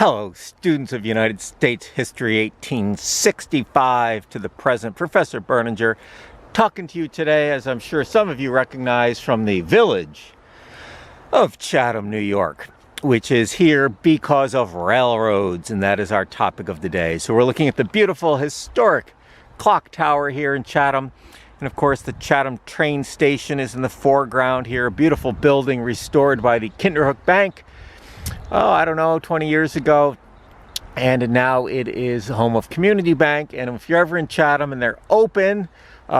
Hello, students of United States History 1865 to the present. Professor Berninger talking to you today, as I'm sure some of you recognize, from the village of Chatham, New York, which is here because of railroads, and that is our topic of the day. So we're looking at the beautiful historic clock tower here in Chatham. And of course, the Chatham train station is in the foreground here, a beautiful building restored by the Kinderhook Bank. Oh, I don't know, 20 years ago. And now it is home of Community Bank. And if you're ever in Chatham and they're open,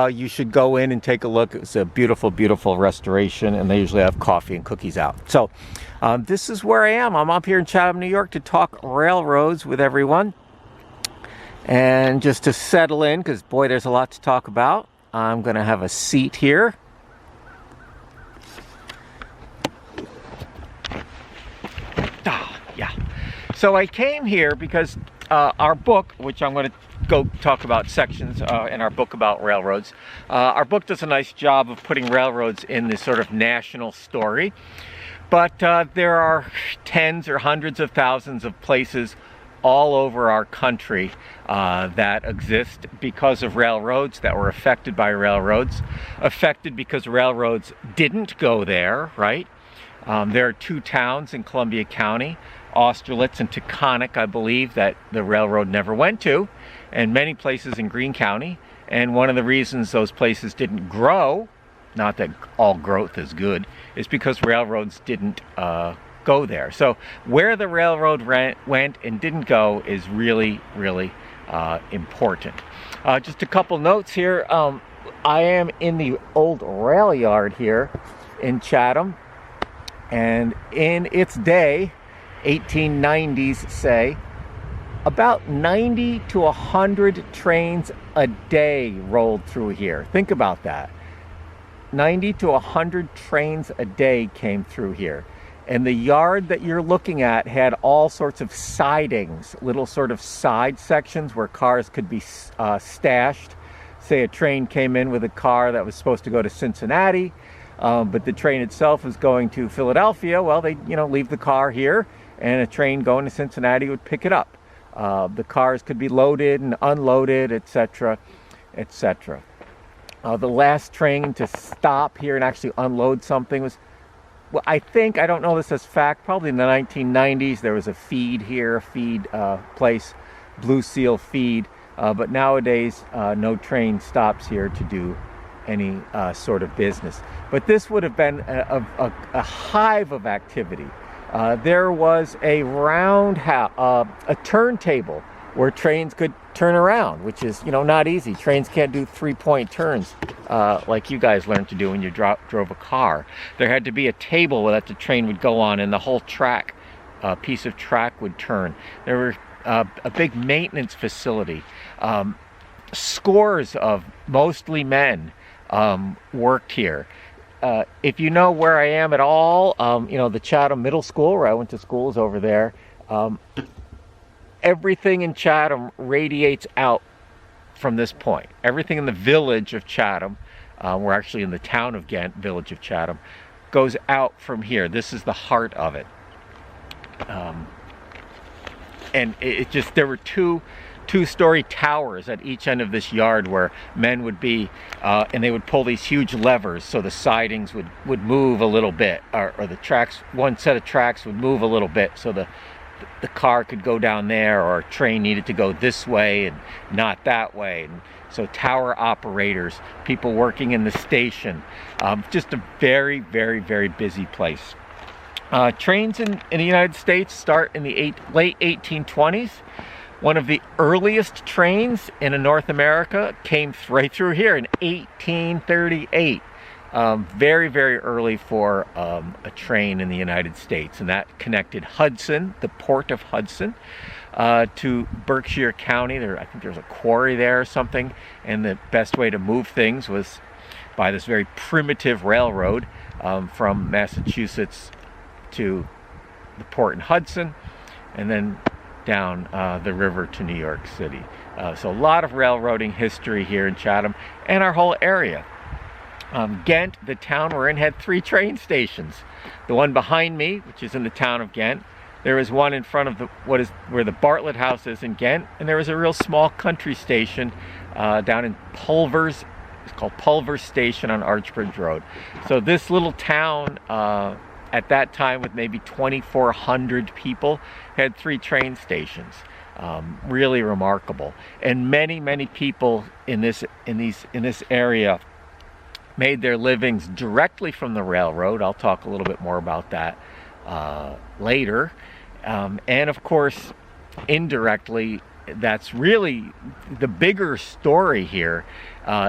you should go in and take a look. It's a beautiful, beautiful restoration. And they usually have coffee and cookies out. So this is where I am. I'm up here in Chatham, New York to talk railroads with everyone. And just to settle in, because boy, there's a lot to talk about, I'm going to have a seat here. So I came here because our book, which I'm going to go talk about sections in our book about railroads, our book does a nice job of putting railroads in this sort of national story. But there are tens or hundreds of thousands of places all over our country that exist because of railroads, that were affected by railroads, affected because railroads didn't go there, right? There are two towns in Columbia County, Austerlitz and Taconic, I believe, that the railroad never went to, and many places in Greene County. And one of the reasons those places didn't grow, not that all growth is good, is because railroads didn't go there. So where the railroad went and didn't go is really, really important. Just a couple notes here. I am in the old rail yard here in Chatham, and in its day, 1890s say, about 90 to 100 trains a day rolled through here. Think about that. 90 to 100 trains a day came through here. And the yard that you're looking at had all sorts of sidings, little sort of side sections where cars could be stashed. Say a train came in with a car that was supposed to go to Cincinnati, but the train itself was going to Philadelphia. Well, they leave the car here, and a train going to Cincinnati would pick it up. The cars could be loaded and unloaded, etc., etc. The last train to stop here and actually unload something was, well, I don't know this as fact, probably in the 1990s. There was a feed here, a feed place, Blue Seal Feed. But nowadays, no train stops here to do any sort of business. But this would have been a hive of activity. There was a a turntable where trains could turn around, which is, not easy. Trains can't do 3-point turns like you guys learned to do when you drove a car. There had to be a table that the train would go on, and the whole piece of track would turn. There were a big maintenance facility. Scores of mostly men worked here. If you know where I am at all, the Chatham Middle School, where I went to school, is over there. Everything in Chatham radiates out from this point. Everything in the village of Chatham, we're actually in the town of Ghent, village of Chatham, goes out from here. This is the heart of it. And there were two-story towers at each end of this yard where men would be, and they would pull these huge levers so the sidings would move a little bit, or the tracks, one set of tracks would move a little bit so the car could go down there, or a train needed to go this way and not that way. And so tower operators, people working in the station, just a very, very, very busy place. Trains in the United States start in the late 1820s. One of the earliest trains in North America came right through here in 1838. Very, very early for a train in the United States. And that connected Hudson, the port of Hudson, to Berkshire County. I think there's a quarry there or something. And the best way to move things was by this very primitive railroad from Massachusetts to the port in Hudson, and then down the river to New York City. So a lot of railroading history here in Chatham and our whole area. Ghent, the town we're in, had 3 train stations. The one behind me, which is in the town of Ghent, There was one in front of where the Bartlett House is in Ghent, and there was a real small country station down in Pulvers. It's called Pulvers Station on Archbridge Road. So this little town at that time, with maybe 2,400 people, had 3 train stations. Really remarkable. And many people in this area made their livings directly from the railroad. I'll talk a little bit more about that later. And of course, indirectly, that's really the bigger story here,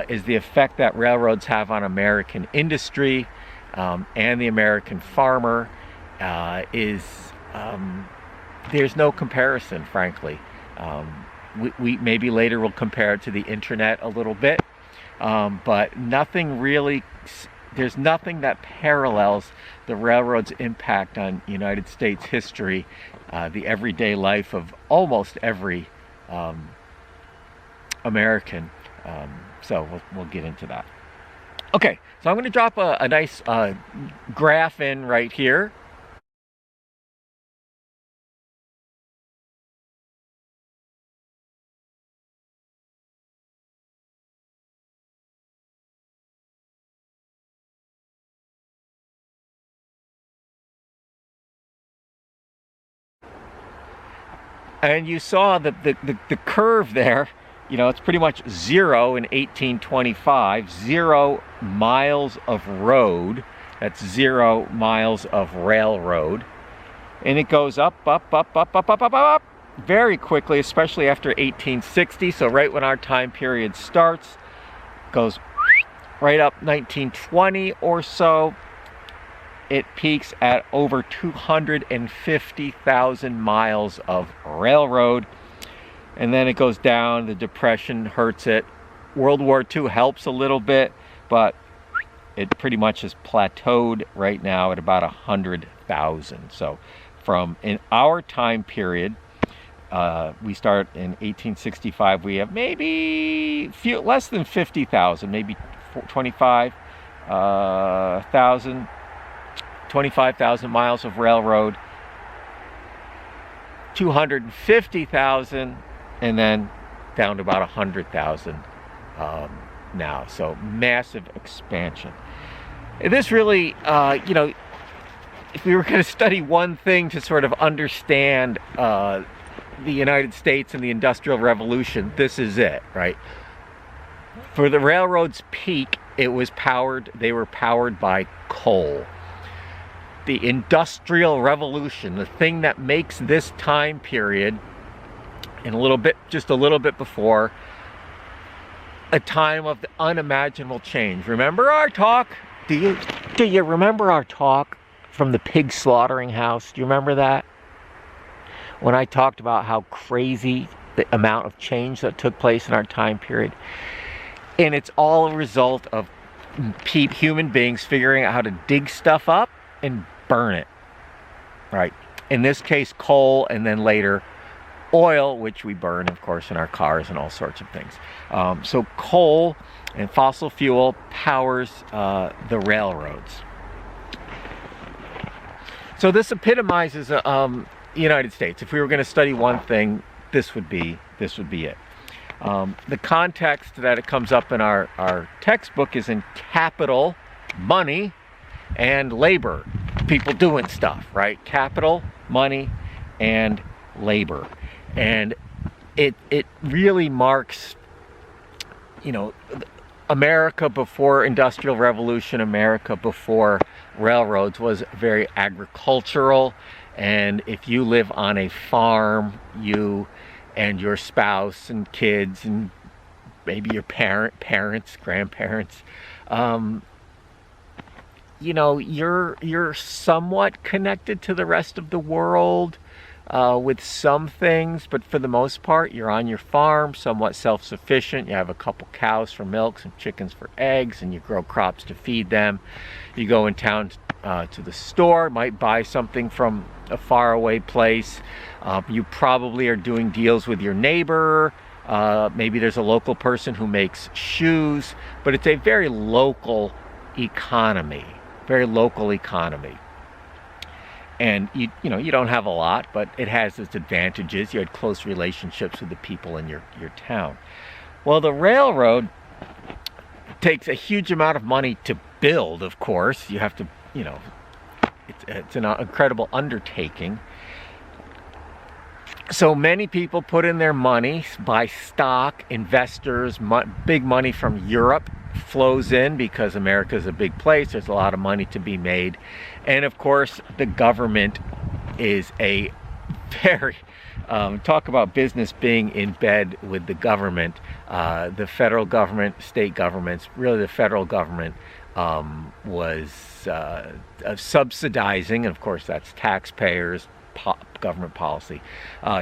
is the effect that railroads have on American industry and the American farmer. There's no comparison, frankly. We maybe later we'll compare it to the internet a little bit, but nothing really. There's nothing that parallels the railroad's impact on United States history, the everyday life of almost every American. So we'll get into that. Okay, so I'm going to drop a nice graph in right here. And you saw that the curve there, it's pretty much 0 in 1825, 0 miles of road. That's 0 miles of railroad. And it goes up very quickly, especially after 1860. So right when our time period starts, goes right up 1920 or so. It peaks at over 250,000 miles of railroad, and then it goes down. The Depression hurts it. World War II helps a little bit, but it pretty much has plateaued right now at about 100,000. So in our time period, we start in 1865, we have maybe less than 50,000, maybe 25,000 miles of railroad, 250,000, and then down to about 100,000 now. So massive expansion. And this really, if we were going to study one thing to sort of understand the United States and the Industrial Revolution, this is it, right? For the railroad's peak, they were powered by coal. The Industrial Revolution, the thing that makes this time period, just a little bit before, a time of the unimaginable change. Remember our talk? Do you remember our talk from the pig slaughtering house? Do you remember that? When I talked about how crazy the amount of change that took place in our time period. And it's all a result of human beings figuring out how to dig stuff up and burn it, right? In this case, coal, and then later oil, which we burn, of course, in our cars and all sorts of things. So coal and fossil fuel powers the railroads. So this epitomizes the United States. If we were going to study one thing, this would be it. The context that it comes up in our textbook is in capital, money, and labor. People doing stuff, right? Capital, money, and labor. And it really marks, America before Industrial Revolution, America before railroads was very agricultural. And if you live on a farm, you and your spouse and kids and maybe your parents, grandparents, you're somewhat connected to the rest of the world with some things, but for the most part, you're on your farm, somewhat self-sufficient. You have a couple cows for milk, some chickens for eggs, and you grow crops to feed them. You go in town to the store, might buy something from a faraway place. You probably are doing deals with your neighbor. Maybe there's a local person who makes shoes, but it's a very local economy. And you don't have a lot, but it has its advantages. You had close relationships with the people in your town. Well, the railroad takes a huge amount of money to build, of course. You have to, it's an incredible undertaking. So many people put in their money, buy stock, investors, big money from Europe flows in because America is a big place. There's a lot of money to be made. And of course, the government is a very, talk about business being in bed with the government. The federal government, state governments, really the federal government was subsidizing, and of course that's taxpayers, government policy,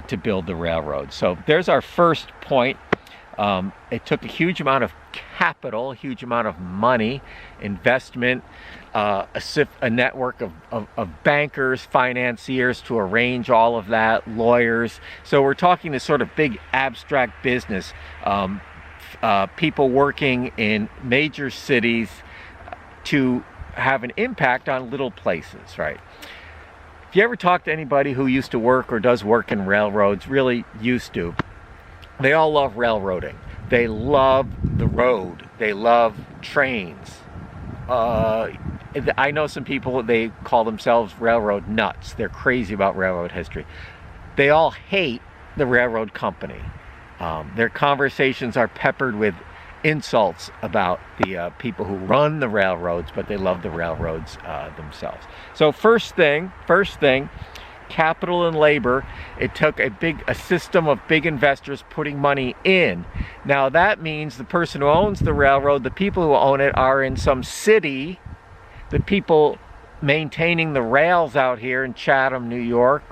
to build the railroad. So there's our first point. It took a huge amount of capital, a huge amount of money, investment, a network of bankers, financiers to arrange all of that, lawyers. So we're talking this sort of big abstract business, people working in major cities to have an impact on little places, right? If you ever talk to anybody who used to work or does work in railroads, really used to, they all love railroading. They love the road. They love trains. I know some people, they call themselves railroad nuts. They're crazy about railroad history. They all hate the railroad company. Their conversations are peppered with insults about the people who run the railroads, but they love the railroads themselves. So first thing, capital and labor. It took a system of big investors putting money in. Now that means the person who owns the railroad, the people who own it are in some city. The people maintaining the rails out here in Chatham, New York,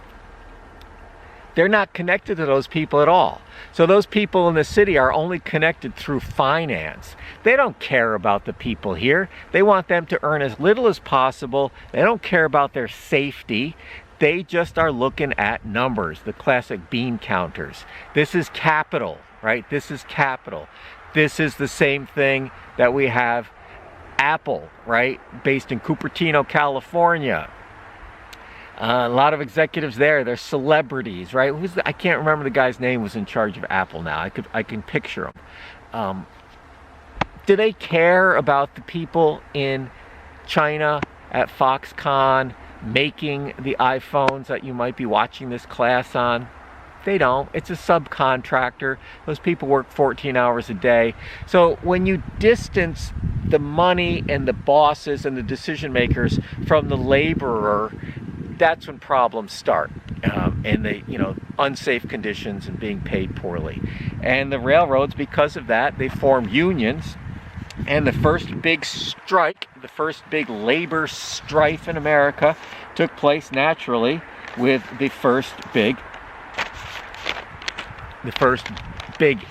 they're not connected to those people at all. So those people in the city are only connected through finance. They don't care about the people here. They want them to earn as little as possible. They don't care about their safety. They just are looking at numbers, the classic bean counters. This is capital, right? This is capital. This is the same thing that we have Apple, right? Based in Cupertino, California. A lot of executives there, they're celebrities, right? I can't remember the guy's name was in charge of Apple now. I can picture him. Do they care about the people in China at Foxconn making the iPhones that you might be watching this class on? They don't. It's a subcontractor. Those people work 14 hours a day. So when you distance the money and the bosses and the decision makers from the laborer, that's when problems start, and the unsafe conditions and being paid poorly. And the railroads, because of that, they form unions. And the first big strike, the first big labor strife in America took place naturally with the first big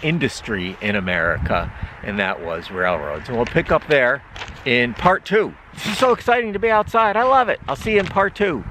industry in America, and that was railroads. And we'll pick up there in part 2. This is so exciting to be outside. I love it. I'll see you in part 2.